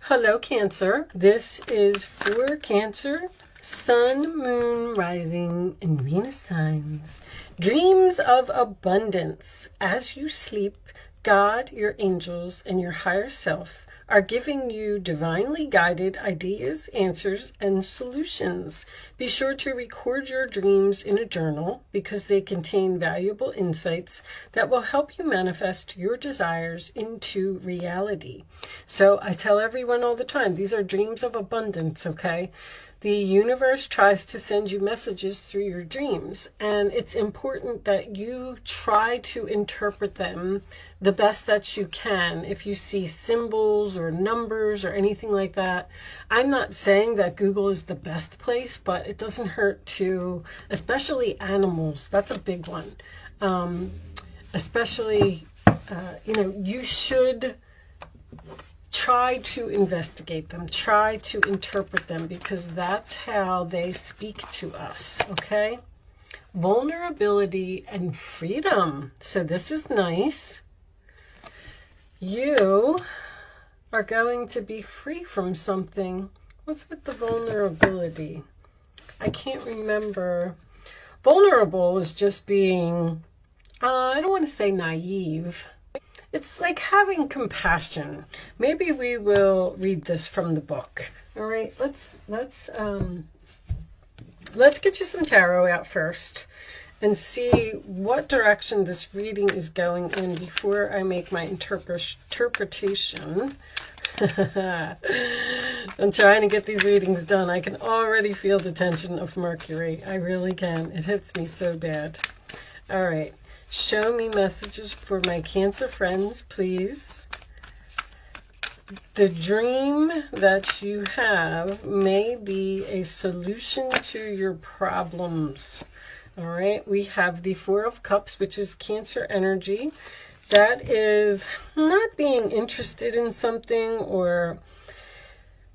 Hello, Cancer. This is for Cancer, Sun, Moon, Rising, and Venus signs. Dreams of abundance. As you sleep, God, your angels, and your higher self are giving you divinely guided ideas, answers, and solutions. Be sure to record your dreams in a journal because they contain valuable insights that will help you manifest your desires into reality. So I tell everyone all the time, these are dreams of abundance, okay? The universe tries to send you messages through your dreams, and it's important that you try to interpret them the best that you can. If you see symbols or numbers or anything like that, I'm not saying that Google is the best place, but it doesn't hurt to, especially animals, that's a big one. Especially, you should try to investigate them, try to interpret them, because that's how they speak to us, okay? Vulnerability and freedom. So this is nice. You are going to be free from something. What's with the vulnerability? I can't remember. Vulnerable is just being, I don't want to say naive. It's like having compassion. Maybe we will read this from the book. All right, let's get you some tarot out first and see what direction this reading is going in before I make my interpretation. I'm trying to get these readings done. I can already feel the tension of Mercury. I really can. It hits me so bad. All right. Show me messages for my Cancer friends, please. The dream that you have may be a solution to your problems. All right, we have the Four of Cups, which is Cancer energy. That is not being interested in something, or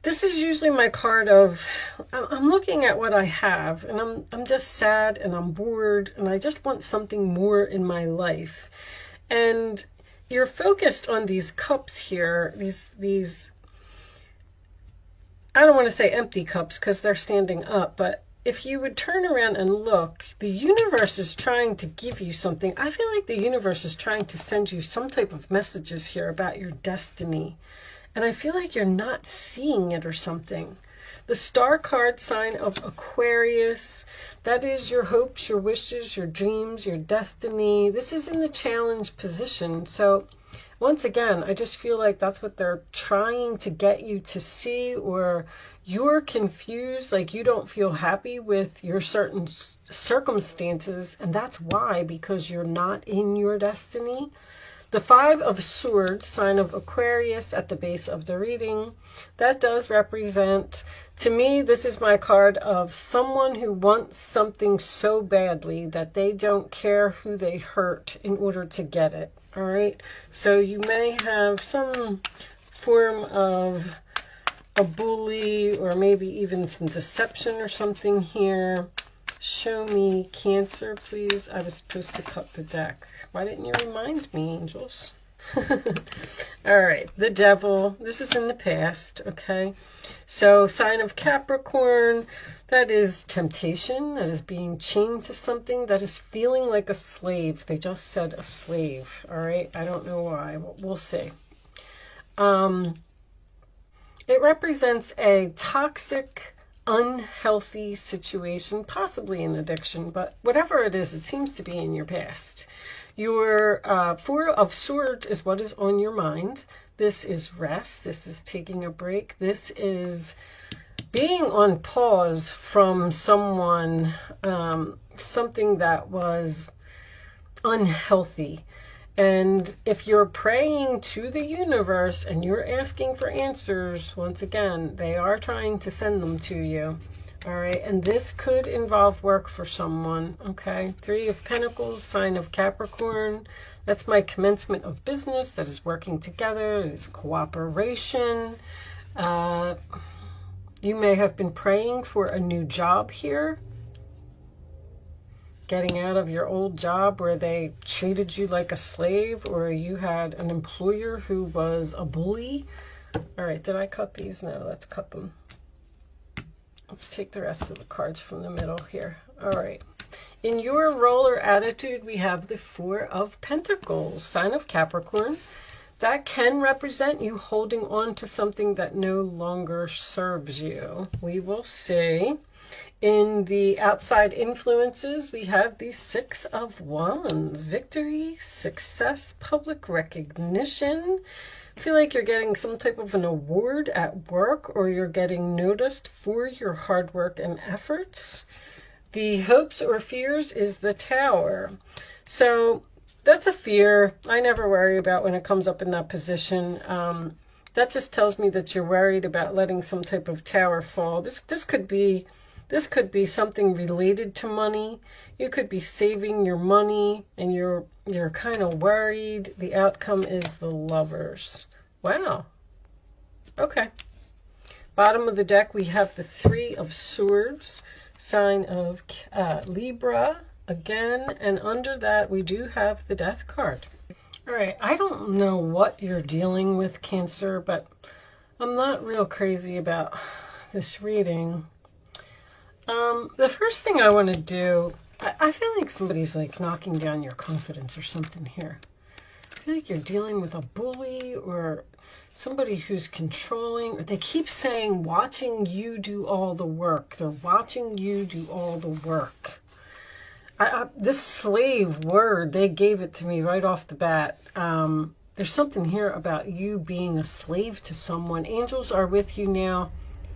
this is usually my card of, I'm looking at what I have, and I'm just sad, and I'm bored, and I just want something more in my life. And you're focused on these cups here, these I don't want to say empty cups because they're standing up, but if you would turn around and look, the universe is trying to give you something. I feel like the universe is trying to send you some type of messages here about your destiny. And I feel like you're not seeing it or something. The star card sign of Aquarius, that is your hopes, your wishes, your dreams, your destiny. This is in the challenge position. So once again, I just feel like that's what they're trying to get you to see, or you're confused, like you don't feel happy with your certain circumstances. And that's why, because you're not in your destiny. The Five of Swords, sign of Aquarius at the base of the reading, that does represent, to me, this is my card of someone who wants something so badly that they don't care who they hurt in order to get it, all right? So you may have some form of a bully, or maybe even some deception or something here. Show me Cancer, please. I was supposed to cut the deck. Why didn't you remind me, angels? All right, the Devil. This is in the past, okay? So sign of Capricorn, that is temptation. That is being chained to something. That is feeling like a slave. They just said a slave, all right? I don't know why. We'll see. It represents a toxic, unhealthy situation, possibly an addiction, but whatever it is, it seems to be in your past. Your Four of Swords is what is on your mind. This is rest. This is taking a break. This is being on pause from someone, something that was unhealthy. And if you're praying to the universe and you're asking for answers, once again, they are trying to send them to you. All right, and this could involve work for someone, okay? Three of Pentacles, sign of Capricorn. That's my commencement of business. That is working together. It is cooperation. You may have been praying for a new job here. Getting out of your old job where they treated you like a slave, or you had an employer who was a bully. All right, did I cut these? No, let's cut them. Let's take the rest of the cards from the middle here. All right. In your role or attitude, we have the Four of Pentacles, sign of Capricorn. That can represent you holding on to something that no longer serves you. We will see. In the outside influences, we have the Six of Wands, victory, success, public recognition. I feel like you're getting some type of an award at work, or you're getting noticed for your hard work and efforts. The hopes or fears is the Tower. So that's a fear I never worry about when it comes up in that position. That just tells me that you're worried about letting some type of tower fall. This could be something related to money. You could be saving your money and you're kind of worried. The outcome is the Lovers. Wow. Okay. Bottom of the deck, we have the Three of Swords, sign of Libra again. And under that, we do have the Death card. All right. I don't know what you're dealing with, Cancer, but I'm not real crazy about this reading. The first thing I want to do, I feel like somebody's like knocking down your confidence or something here. I feel like you're dealing with a bully or somebody who's controlling. They keep saying, watching you do all the work. They're watching you do all the work. This slave word, they gave it to me right off the bat. There's something here about you being a slave to someone. Angels are with you now.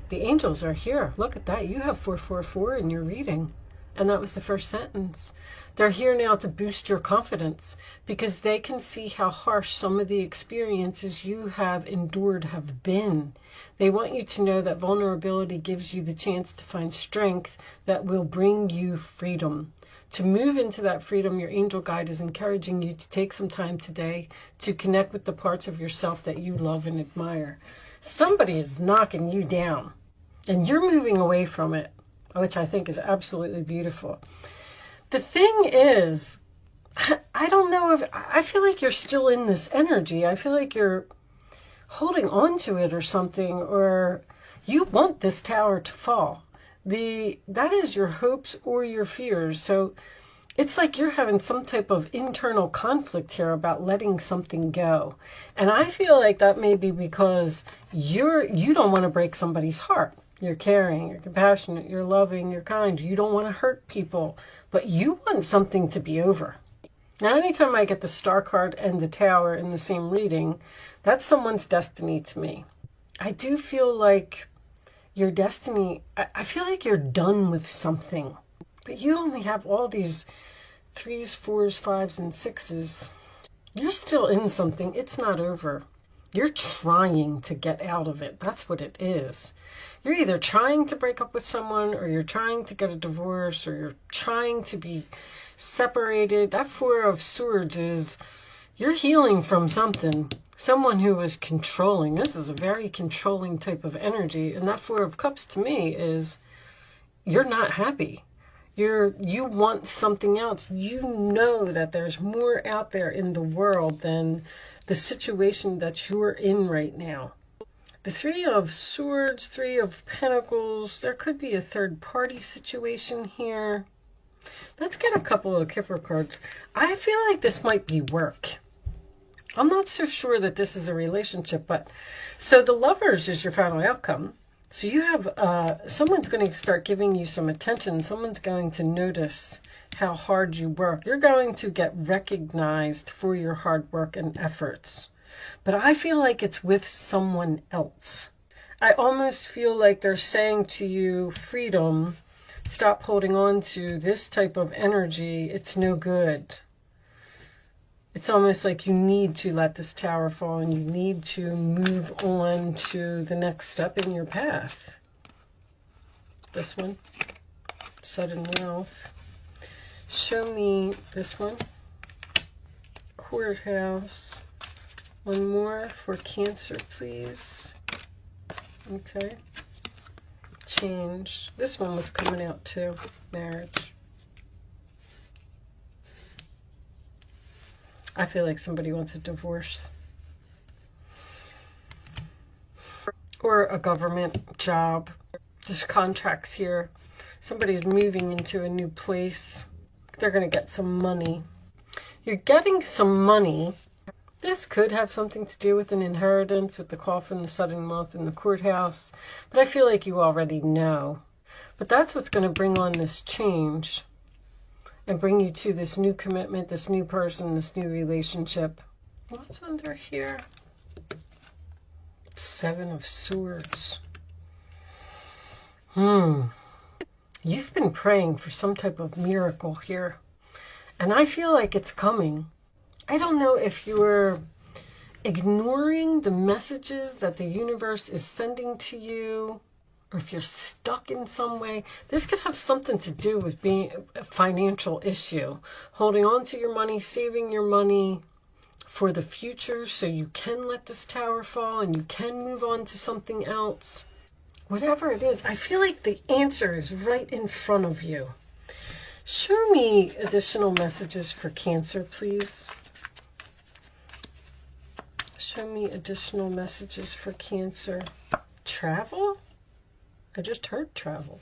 The angels are here. Look at that. You have 444 in your reading. And that was the first sentence. They're here now to boost your confidence because they can see how harsh some of the experiences you have endured have been. They want you to know that vulnerability gives you the chance to find strength that will bring you freedom. To move into that freedom, your angel guide is encouraging you to take some time today to connect with the parts of yourself that you love and admire. Somebody is knocking you down and you're moving away from it, which I think is absolutely beautiful. The thing is, I don't know if, I feel like you're still in this energy. I feel like you're holding on to it or something, or you want this tower to fall. That is your hopes or your fears. So it's like you're having some type of internal conflict here about letting something go. And I feel like that may be because you don't want to break somebody's heart. You're caring, you're compassionate, you're loving, you're kind. You don't want to hurt people, but you want something to be over. Now, anytime I get the Star card and the Tower in the same reading, that's someone's destiny to me. I do feel like your destiny, I feel like you're done with something, but you only have all these 3s, 4s, 5s, and 6s. You're still in something. It's not over. You're trying to get out of it. That's what it is. You're either trying to break up with someone, or you're trying to get a divorce, or you're trying to be separated. That Four of Swords is you're healing from something. Someone who was controlling. This is a very controlling type of energy. And that Four of Cups to me is you're not happy. You want something else. You know that there's more out there in the world than the situation that you're in right now. The Three of Swords, Three of Pentacles. There could be a third party situation here. Let's get a couple of Kipper cards. I feel like this might be work. I'm not so sure that this is a relationship, but so the Lovers is your final outcome. So you have someone's going to start giving you some attention. Someone's going to notice how hard you work. You're going to get recognized for your hard work and efforts. But I feel like it's with someone else. I almost feel like they're saying to you, freedom, stop holding on to this type of energy. It's no good. It's almost like you need to let this tower fall and you need to move on to the next step in your path. This one, sudden wealth. Show me this one. Courthouse. One more for Cancer, please. Okay. Change. This one was coming out too. Marriage. I feel like somebody wants a divorce. or a government job. There's contracts here. Somebody's moving into a new place. They're going to get some money. You're getting some money. This could have something to do with an inheritance, with the coffin, the sudden month, and the courthouse. But I feel like you already know. But that's what's going to bring on this change and bring you to this new commitment, this new person, this new relationship. What's under here? Seven of Swords. You've been praying for some type of miracle here. And I feel like it's coming. I don't know if you're ignoring the messages that the universe is sending to you, or if you're stuck in some way. This could have something to do with being a financial issue. Holding on to your money, saving your money for the future so you can let this tower fall and you can move on to something else. Whatever it is, I feel like the answer is right in front of you. Show me additional messages for Cancer, please. Show me additional messages for Cancer. Travel? I just heard travel.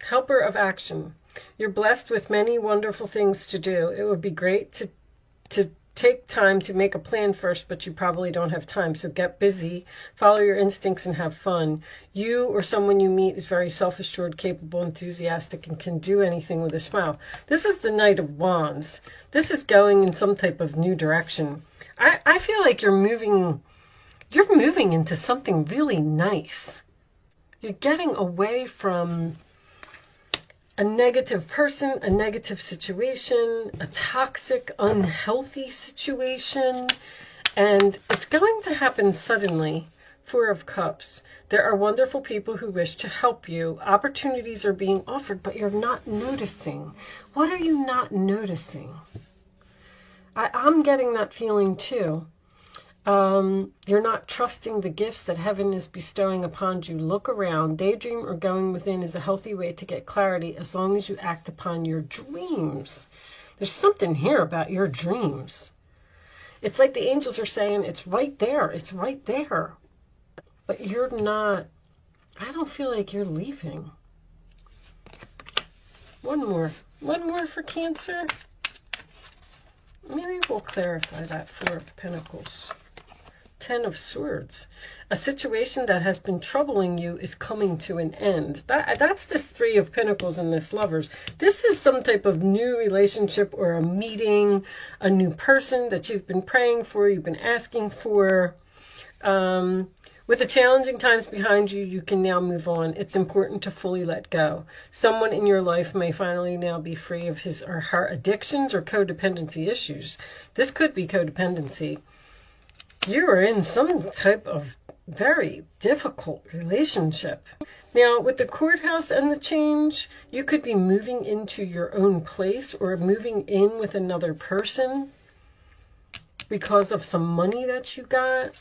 Helper of action. You're blessed with many wonderful things to do. It would be great to take time to make a plan first, but you probably don't have time. So get busy, follow your instincts, and have fun. You or someone you meet is very self-assured, capable, enthusiastic, and can do anything with a smile. This is the Knight of Wands. This is going in some type of new direction. I feel like you're moving into something really nice. You're getting away from a negative person, a negative situation, a toxic, unhealthy situation, and it's going to happen suddenly. Four of Cups. There are wonderful people who wish to help you. Opportunities are being offered, but you're not noticing. What are you not noticing? I'm getting that feeling too. You're not trusting the gifts that heaven is bestowing upon you. Look around. Daydream or going within is a healthy way to get clarity as long as you act upon your dreams. There's something here about your dreams. It's like the angels are saying, it's right there. It's right there. But you're not, I don't feel like you're leaving. One more for Cancer. Maybe we'll clarify that. Four of Pentacles. Ten of Swords. A situation that has been troubling you is coming to an end. That's this Three of Pentacles and this Lovers. This is some type of new relationship or a meeting, a new person that you've been praying for, you've been asking for. With the challenging times behind you, you can now move on. It's important to fully let go. Someone in your life may finally now be free of his or her addictions or codependency issues. This could be codependency. You are in some type of very difficult relationship. Now, with the courthouse and the change, you could be moving into your own place or moving in with another person because of some money that you got.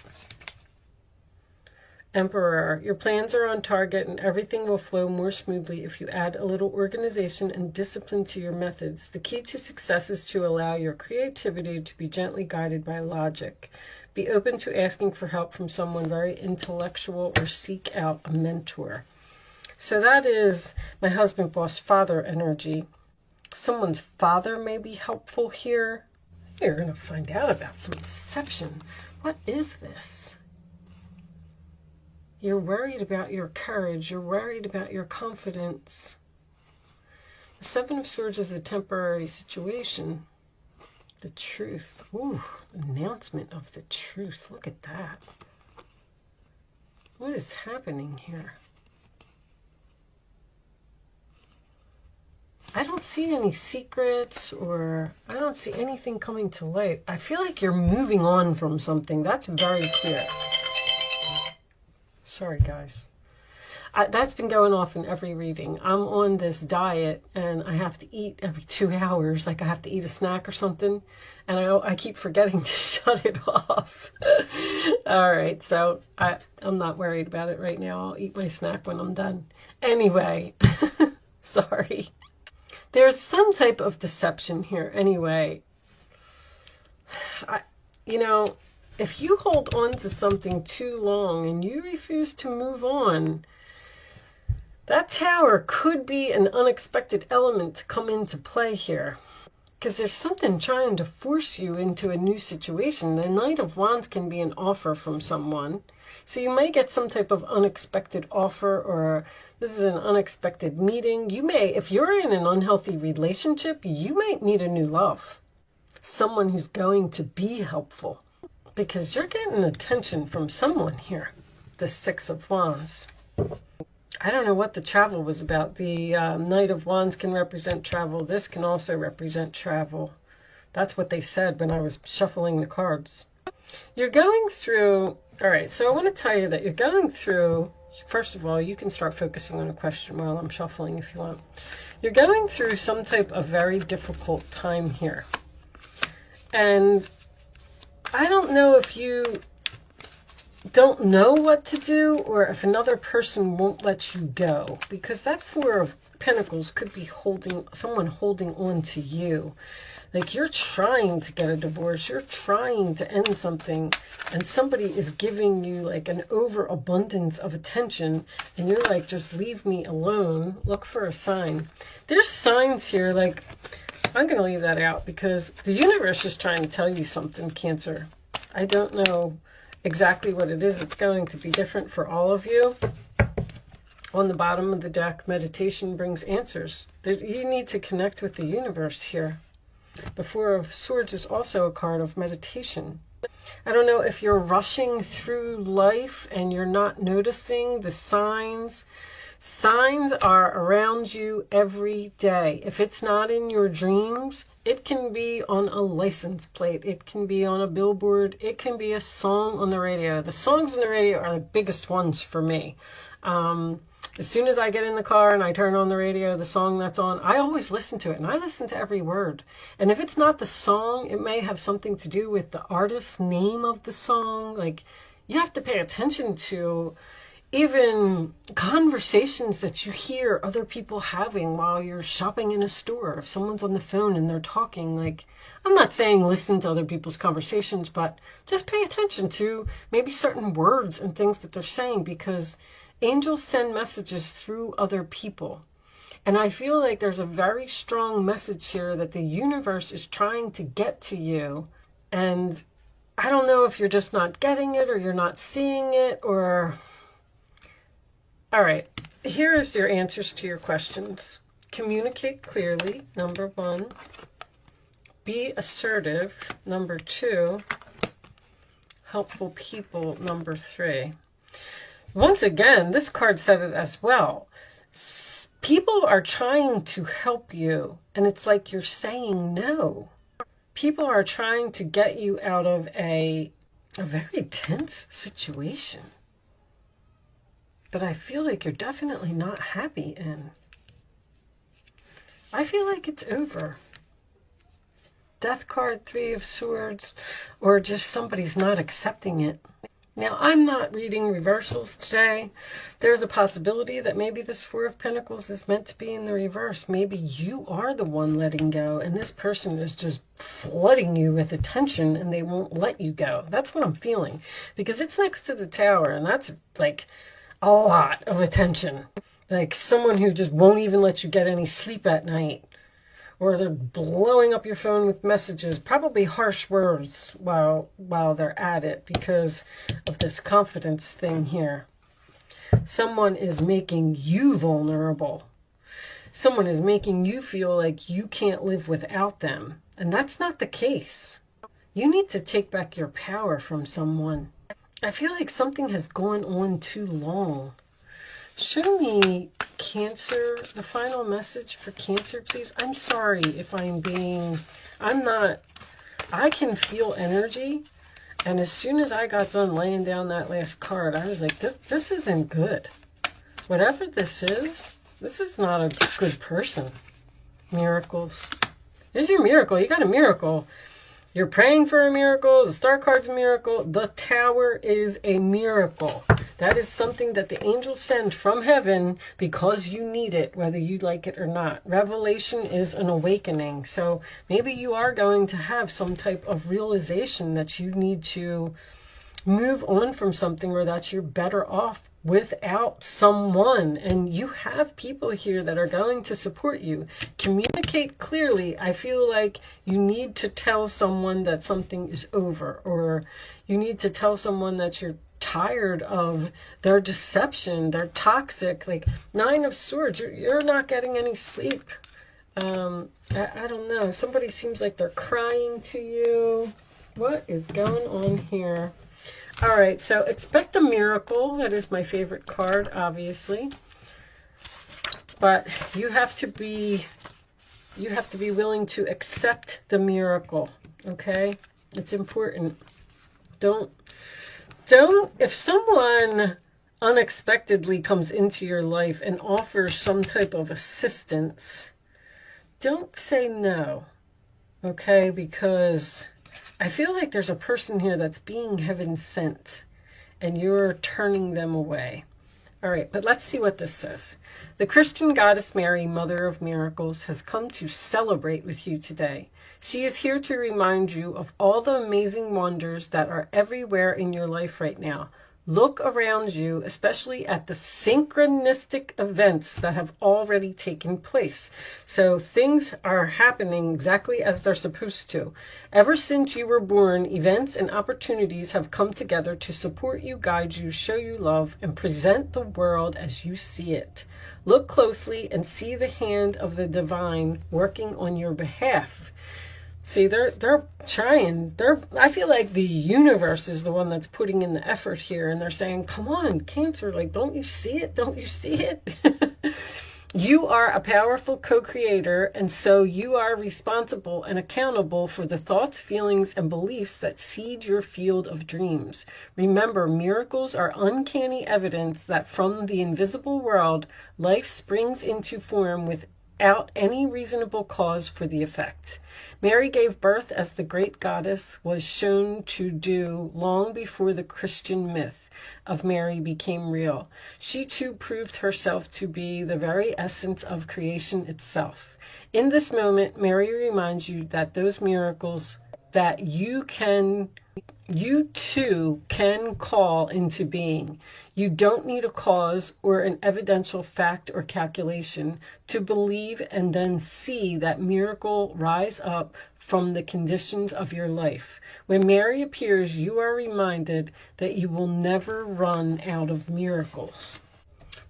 Emperor, your plans are on target and everything will flow more smoothly if you add a little organization and discipline to your methods. The key to success is to allow your creativity to be gently guided by logic. Be open to asking for help from someone very intellectual or seek out a mentor. So that is my husband, boss, father energy. Someone's father may be helpful here. You're going to find out about some deception. What is this? You're worried about your courage. You're worried about your confidence. The Seven of Swords is a temporary situation. The truth. Ooh, announcement of the truth. Look at that. What is happening here? I don't see any secrets or I don't see anything coming to light. I feel like you're moving on from something. That's very clear. Sorry, guys. That's been going off in every reading. I'm on this diet and I have to eat every 2 hours. Like I have to eat a snack or something. And I keep forgetting to shut it off. All right, so I'm not worried about it right now. I'll eat my snack when I'm done. Anyway, sorry. There's some type of deception here. Anyway, you know, if you hold on to something too long and you refuse to move on, that Tower could be an unexpected element to come into play here. Because there's something trying to force you into a new situation. The Knight of Wands can be an offer from someone. So you may get some type of unexpected offer, or this is an unexpected meeting. You may, if you're in an unhealthy relationship, you might meet a new love. Someone who's going to be helpful. Because you're getting attention from someone here. The Six of Wands. I don't know what the travel was about. The Knight of Wands can represent travel. This can also represent travel. That's what they said when I was shuffling the cards. You're going through... All right, so I want to tell you that you're going through... First of all, you can start focusing on a question while I'm shuffling if you want. You're going through some type of very difficult time here. And I don't know if you don't know what to do, or if another person won't let you go, because that Four of Pentacles could be someone holding on to you. Like you're trying to get a divorce, you're trying to end something, and somebody is giving you like an overabundance of attention, and you're like, just leave me alone. Look for a sign. There's signs here, like, I'm going to leave that out because the universe is trying to tell you something, Cancer. I don't know exactly what it is. It's going to be different for all of you. On the bottom of the deck, meditation brings answers. You need to connect with the universe here. The Four of Swords is also a card of meditation. I don't know if you're rushing through life and you're not noticing the signs. Signs are around you every day. If it's not in your dreams, it can be on a license plate. It can be on a billboard. It can be a song on the radio. The songs on the radio are the biggest ones for me. As soon as I get in the car and I turn on the radio, the song that's on, I always listen to it, and I listen to every word. And if it's not the song, it may have something to do with the artist's name of the song. Like, you have to pay attention to even conversations that you hear other people having while you're shopping in a store. If someone's on the phone and they're talking, like, I'm not saying listen to other people's conversations, but just pay attention to maybe certain words and things that they're saying, because angels send messages through other people. And I feel like there's a very strong message here that the universe is trying to get to you. And I don't know if you're just not getting it, or you're not seeing it, or... All right, here is your answers to your questions. Communicate clearly, number 1. Be assertive, number 2. Helpful people, number 3. Once again, this card said it as well. People are trying to help you, and it's like you're saying no. People are trying to get you out of a very tense situation. But I feel like you're definitely not happy in. I feel like it's over. Death card, 3 of Swords, or just somebody's not accepting it. Now, I'm not reading reversals today. There's a possibility that maybe this 4 of Pentacles is meant to be in the reverse. Maybe you are the one letting go, and this person is just flooding you with attention, and they won't let you go. That's what I'm feeling, because it's next to the Tower, and that's like a lot of attention. Like someone who just won't even let you get any sleep at night. Or they're blowing up your phone with messages, probably harsh words while they're at it, because of this confidence thing here. Someone is making you vulnerable. Someone is making you feel like you can't live without them. And that's not the case. You need to take back your power from someone. I feel like something has gone on too long. Show me, Cancer, the final message for Cancer, please. I'm sorry if I can feel energy. And as soon as I got done laying down that last card, I was like, this isn't good. Whatever this is not a good person. Miracles. There's your miracle. You got a miracle. You're praying for a miracle. The star card's a miracle. The Tower is a miracle. That is something that the angels send from heaven because you need it, whether you like it or not. Revelation is an awakening. So maybe you are going to have some type of realization that you need to move on from something, or that you're better off without someone. And you have people here that are going to support you. Communicate clearly. I feel like you need to tell someone that something is over, or you need to tell someone that you're tired of their deception. They're toxic. Like Nine of Swords, you're not getting any sleep. I don't know. Somebody seems like they're crying to you. What is going on here? All right, so expect a miracle. That is my favorite card, obviously. But you have to be willing to accept the miracle, okay? It's important. Don't if someone unexpectedly comes into your life and offers some type of assistance, don't say no, okay? Because I feel like there's a person here that's being heaven sent and you're turning them away. All right, but let's see what this says. The Christian goddess Mary, Mother of Miracles, has come to celebrate with you today. She is here to remind you of all the amazing wonders that are everywhere in your life right now. Look around you, especially at the synchronistic events that have already taken place. So things are happening exactly as they're supposed to. Ever since you were born, events and opportunities have come together to support you, guide you, show you love, and present the world as you see it. Look closely and see the hand of the divine working on your behalf. See, they're trying. I feel like the universe is the one that's putting in the effort here, and they're saying, come on, Cancer, like, don't you see it? Don't you see it? You are a powerful co-creator, and so you are responsible and accountable for the thoughts, feelings, and beliefs that seed your field of dreams. Remember, miracles are uncanny evidence that from the invisible world, life springs into form without any reasonable cause for the effect. Mary gave birth as the great goddess was shown to do long before the Christian myth of Mary became real. She too proved herself to be the very essence of creation itself. In this moment, Mary reminds you that those miracles that you too can call into being. You don't need a cause or an evidential fact or calculation to believe and then see that miracle rise up from the conditions of your life. When Mary appears, you are reminded that you will never run out of miracles.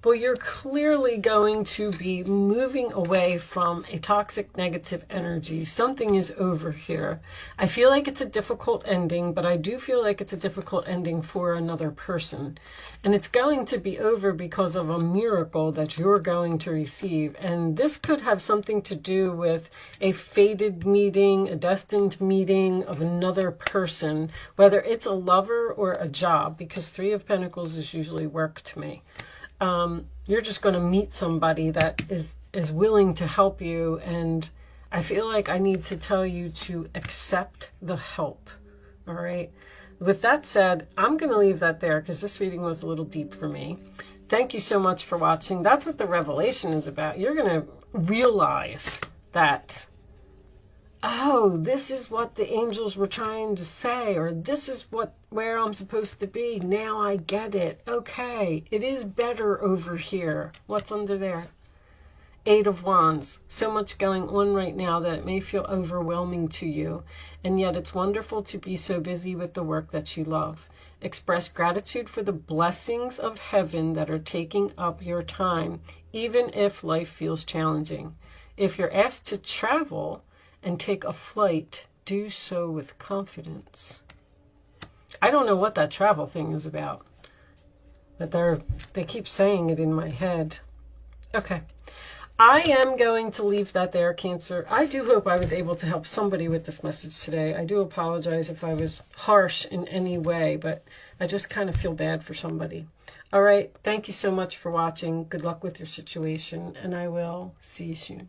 Well, you're clearly going to be moving away from a toxic negative energy. Something is over here. I feel like it's a difficult ending, but I do feel like it's a difficult ending for another person. And it's going to be over because of a miracle that you're going to receive. And this could have something to do with a fated meeting, a destined meeting of another person, whether it's a lover or a job, because Three of Pentacles is usually work to me. You're just going to meet somebody that is willing to help you, and I feel like I need to tell you to accept the help. All right. With that said, I'm going to leave that there because this reading was a little deep for me. Thank you so much for watching. That's what the revelation is about. You're going to realize that, oh, this is what the angels were trying to say, or this is where I'm supposed to be. Now I get it. Okay, it is better over here. What's under there? Eight of Wands. So much going on right now that it may feel overwhelming to you, and yet it's wonderful to be so busy with the work that you love. Express gratitude for the blessings of heaven that are taking up your time, even if life feels challenging. If you're asked to travel and take a flight, do so with confidence. I don't know what that travel thing is about, but they keep saying it in my head. Okay. I am going to leave that there, Cancer. I do hope I was able to help somebody with this message today. I do apologize if I was harsh in any way, but I just kind of feel bad for somebody. All right. Thank you so much for watching. Good luck with your situation, and I will see you soon.